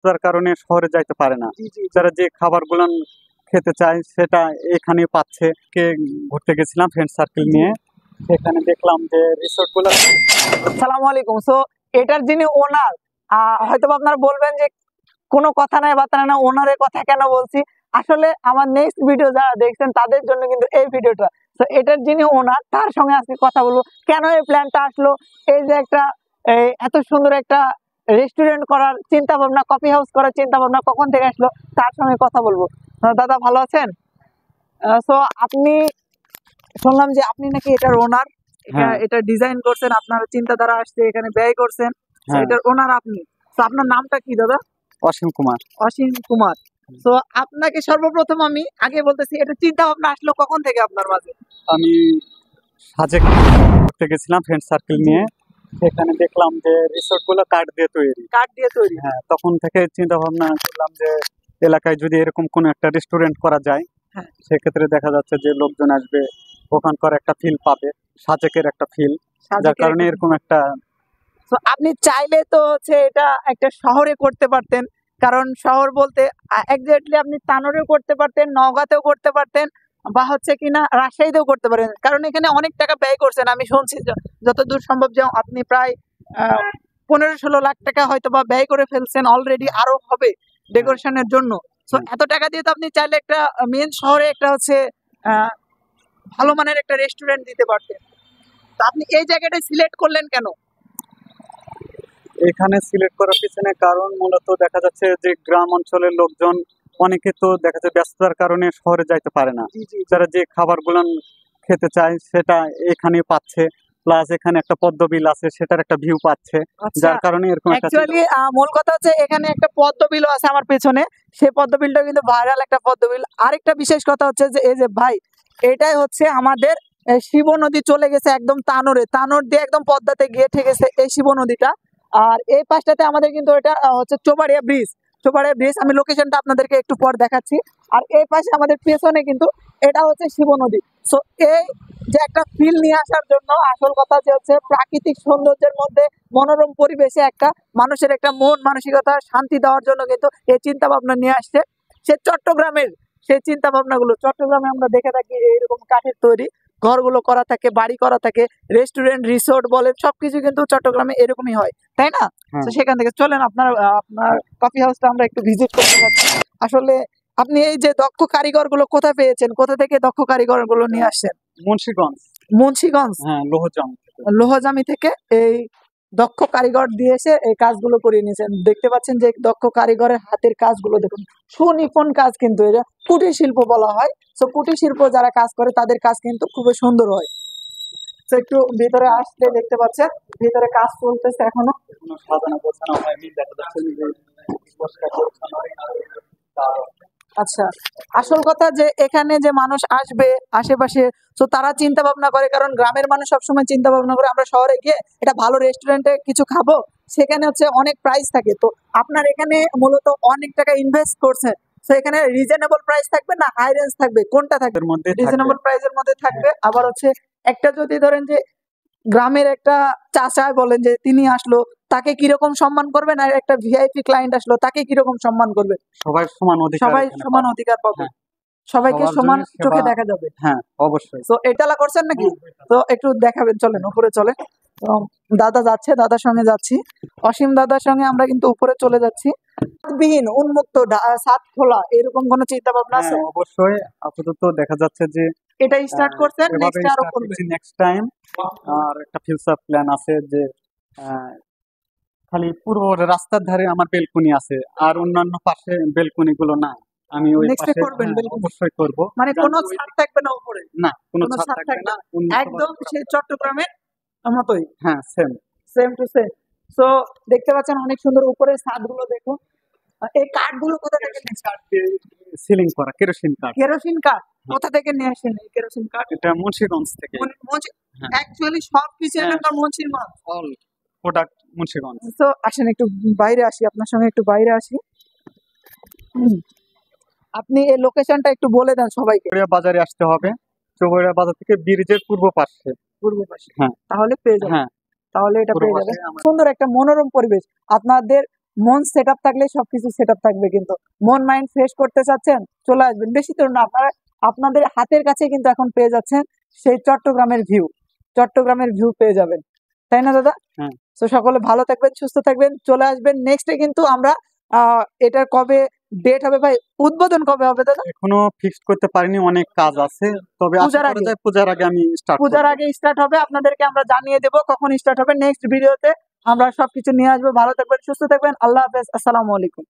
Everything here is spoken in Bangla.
ব্যস্ততার কারণে শহরে যাইতে পারে না। জি জি যারা যে খাবারগুলো খেতে চায় সেটা এখানে পাচ্ছে। কে ঘুরতে গেছিলাম ফ্রেন্ড সার্কেল নিয়ে, সেখানে দেখলাম যে রিসোর্ট গুলো। আসসালামু আলাইকুম। সো এটার যিনি ওনার, হয়তো আপনারা বলবেন যে কোনো কথা নাই বার্তা নাই, ওনারের কথা কেন বলছি। আসলে আমার নেক্সট ভিডিও যারা দেখছেন তাদের জন্য কিন্তু এই ভিডিওটা। তো এটার যিনি ওনার তার সঙ্গে আজকে কথা বলবো, কেন এই প্ল্যানটা আসলো, এই যে একটা এত সুন্দর একটা রেস্টুরেন্ট করার চিন্তা ভাবনা, কফি হাউস করার চিন্তা ভাবনা কখন থেকে আসলো, তার সঙ্গে কথা বলবো। দাদা ভালো আছেন? সো আপনি, শুনলাম যে আপনি নাকি এটার ওনার, হ্যাঁ। এটা ডিজাইন করছেন, আপনার চিন্তাধারা আসছে, এখানে ব্যয় করছেন। So হ্যাঁ। এটার ওনার আপনি। তো আপনার নামটা কি দাদা? অসীম কুমার। অসীম কুমার। তো আপনাকে সর্বপ্রথম আমি আগে বলতেছি, এটা চিন্তা ভাবনা আসলো কখন থেকে আপনার মাঝে? আমি সাজেক ঘুরতে গেছিলাম ফ্রেন্ড সার্কেল নিয়ে, সেখানে দেখলাম যে রিসোর্ট গুলো কাঠ দিয়ে তৈরি। কাঠ দিয়ে তৈরি। হ্যাঁ, তখন থেকে চিন্তা ভাবনা করলাম যে এলাকায় যদি এরকম কোনো একটা রেস্টুরেন্ট করা যায়, হ্যাঁ। সেক্ষেত্রে দেখা যাচ্ছে যে লোকজন আসবে, ওখানকার একটা ফিল পাবে, সাজেকের একটা ফিল, যার কারণে এরকম একটা। তো আপনি চাইলে তো হচ্ছে এটা একটা শহরে করতে পারতেন, কারণ শহর বলতে এক্স্যাক্টলি আপনি তানোরেও করতে পারতেন, নওগাঁতেও করতে পারতেন, বা হচ্ছে কিনা রাজশাহীতেও করতে পারেন, কারণ এখানে অনেক টাকা ব্যয় করছেন। আমি শুনছি যতদূর সম্ভব যে আপনি প্রায় 15-16 লাখ টাকা হয়তো বা ব্যয় করে ফেলছেন অলরেডি, আরো হবে ডেকোরেশনের জন্য। তো এত টাকা দিয়ে তো আপনি চাইলে একটা মেন শহরে একটা হচ্ছে ভালো মানের একটা রেস্টুরেন্ট দিতে পারতেন। তো আপনি এই জায়গাটা সিলেক্ট করলেন কেন? এখানে সিলেক্ট করার পিছনে কারণ মূলত দেখা যাচ্ছে যে গ্রাম অঞ্চলের লোকজন অনেকে তো দেখা যায় ব্যস্ততার কারণে শহরে যাইতে পারে না। যারা যে খাবারগুলো খেতে চায় সেটা এখানে পাচ্ছে, প্লাস এখানে একটা পদ্মবিল আছে, সেটার একটা ভিউ পাচ্ছে, যার কারণে এরকম একটা। অ্যাকচুয়ালি মূল কথা হচ্ছে এখানে একটা পদ্মবিল আছে আমার পেছনে, সেই পদ্মবিলটা কিন্তু ভাইরাল একটা পদ্মবিল। আরেকটা বিশেষ কথা হচ্ছে যে এই যে ভাই, এটাই হচ্ছে আমাদের শিব নদী চলে গেছে একদম তানোরে, তানোর দিয়ে একদম পদ্মাতে গিয়ে ঠেকেছে এই শিব নদীটা। আর এই পাশটাতে আমাদের কিন্তু এটা হচ্ছে চোবাড়িয়া ব্রিজ, চোবাড়িয়া ব্রিজ। আমি লোকেশনটা আপনাদেরকে একটু পর দেখাচ্ছি। আর এই পাশে আমাদের পেছনে কিন্তু এটা হচ্ছে শিব নদী। সো এই যে একটা ফিল নিয়ে আসার জন্য আসল কথা যে হচ্ছে প্রাকৃতিক সৌন্দর্যের মধ্যে মনোরম পরিবেশে একটা মানুষের একটা মন মানসিকতা শান্তি দেওয়ার জন্য কিন্তু এই চিন্তা ভাবনা নিয়ে আসছে। সে চট্টগ্রামের সেই চিন্তা ভাবনাগুলো, চট্টগ্রামে আমরা দেখে থাকি এইরকম কাঠের তৈরি ঘরগুলো করা থাকে, বাড়ি করা থাকে, রেস্টুরেন্ট রিসোর্ট বলেন সবকিছু কিন্তু চট্টগ্রামে এরকমই হয়, তাই না? তো সেখান থেকে চলেন আপনার কফি হাউসটা আমরা একটু ভিজিট করতে যাচ্ছি। আসলে আপনি এই যে দক্ষ কারিগর গুলো কোথা পেয়েছেন, কোথা থেকে দক্ষ কারিগর গুলো নিয়ে আসছেন? মুন্সিগঞ্জ। মুন্সিগঞ্জ, হ্যাঁ, লোহজং। লোহজামি থেকে এই দক্ষ কারিগর দিয়ে এসে এই কাজগুলো করিয়ে নিয়েছেন। দেখতে পাচ্ছেন যে দক্ষ কারিগরের হাতের কাজগুলো দেখুন, সুনিপুণ কাজ, কিন্তু এটা কুটির শিল্প বলা হয়। তো কুটির শিল্প যারা কাজ করে তাদের কাজ কিন্তু খুবই সুন্দর হয়। তো একটু ভিতরে আসলে দেখতে পাচ্ছেন ভিতরে কাজ চলতেছে এখনো। সাজানো গোছানো হয়নি, দেখা যাচ্ছে যে পরিষ্কার পরিচ্ছন্ন। আচ্ছা, আসল কথা যে এখানে যে মানুষ আসবে আশেপাশে, তো তারা চিন্তা ভাবনা করে, কারণ গ্রামের মানুষ সবসময় চিন্তা ভাবনা করে আমরা শহরে গিয়ে এটা ভালো রেস্টুরেন্টে কিছু খাবো, সেখানে হচ্ছে অনেক প্রাইস থাকে। তো আপনার এখানে মূলত অনেক টাকা ইনভেস্ট করছেন, তো এখানে রিজনেবল প্রাইস থাকবে না হাই রেঞ্জ থাকবে, কোনটা থাকবে? রিজনেবল প্রাইসের মধ্যে থাকবে। আবার হচ্ছে একটা যদি ধরেন যে গ্রামের একটা চাচা বলেন যে তিনি আসলো, তাকে কিরকম সম্মান করবেন, আর একটা ভিআইপি ক্লায়েন্ট আসলো তাকে কিরকম সম্মান করবে? সবাই সমান অধিকার, সবাই সমান অধিকার পাবে, সবাইকে সমান চোখে দেখা যাবে। হ্যাঁ, অবশ্যই। তো এটালা করছেন নাকি? তো একটু দেখাবেন, চলেন উপরে চলেন। দাদা যাচ্ছে, দাদার সঙ্গে যাচ্ছি, অসীম দাদার সঙ্গে আমরা কিন্তু উপরে চলে যাচ্ছি। বিহীন উন্মুক্ত ছাদ খোলা এরকম কোন চিন্তা ভাবনা আছে? অবশ্যই। আপাতত দেখা যাচ্ছে যে এটা স্টার্ট করছেন, নেক্সট আরো করবেন নেক্সট টাইম। আর একটা ফিউচার প্ল্যান আছে যে খালি পুরো রাস্তার ধারে আমার বেলকনি আছে, আর অন্যান্য পাশে বেলকনি গুলো না। আমি ওই পাশে করবেন, অবশ্যই করব। মানে কোনো ছাদ থাকবে না উপরে? না, কোনো ছাদ থাকবে না, একদম সেই চট্টগ্রামের মতোই। হ্যাঁ, same same to same. So দেখতে পাচ্ছেন অনেক সুন্দর উপরে ছাদগুলো দেখুন। এই কাঠগুলো কোথা থেকে সিলিং করা কেরোসিন কাঠ। কেরোসিন কাঠ কোথা থেকে নিয়ে আসেন এই কেরোসিন কাঠ? এটা মুন্সিগঞ্জ থেকে। অ্যাকচুয়ালি সবকিছু এখানকার মুন্সিগঞ্জ, অল প্রোডাক্ট মুন্সিগঞ্জ। তো আসেন একটু বাইরে আসি, আপনার সঙ্গে একটু বাইরে আসি। আপনি এই লোকেশনটা একটু বলে দেন সবাইকে। চৌবাড়িয়া বাজারে আসতে হবে, চৌবাড়িয়া বাজার থেকে ব্রিজের পূর্ব পাশে। পূর্ব পাশে, হ্যাঁ, তাহলে পেয়ে যাবেন। হ্যাঁ, তাহলে এটা পেয়ে যাবেন। সুন্দর একটা মনোরম পরিবেশ। আপনাদের মন সেট আপ থাকলে সবকিছু সেট আপ থাকবে। কিন্তু মন মাইন্ড ফ্রেশ করতে চাচ্ছেন, চলে আসবেন। বেশি দূর না, আপনারা আপনাদের হাতের কাছে কিন্তু এখন পেয়ে যাচ্ছেন সেই চট্টগ্রামের ভিউ পেয়ে যাবেন, তাই না দাদা? হ্যাঁ। তো সকলে ভালো থাকবেন, সুস্থ থাকবেন, চলে আসবেন। নেক্সটে কিন্তু আমরা এটার কবে ডেট হবে ভাই, উদ্বোধন কবে হবে দাদা? এখনো ফিক্সড করতে পারিনি, অনেক কাজ আছে, তবে আশা পূজার করা আগে? যায় পূজার আগে আমি স্টার্ট পূজার আগে স্টার্ট হবে, আপনাদেরকে আমরা জানিয়ে দেবো কখন স্টার্ট হবে। নেক্সট ভিডিওতে আমরা সবকিছু নিয়ে আসবো। ভালো থাকবেন, সুস্থ থাকবেন, আল্লাহ হাফেজ, আসসালামু আলাইকুম।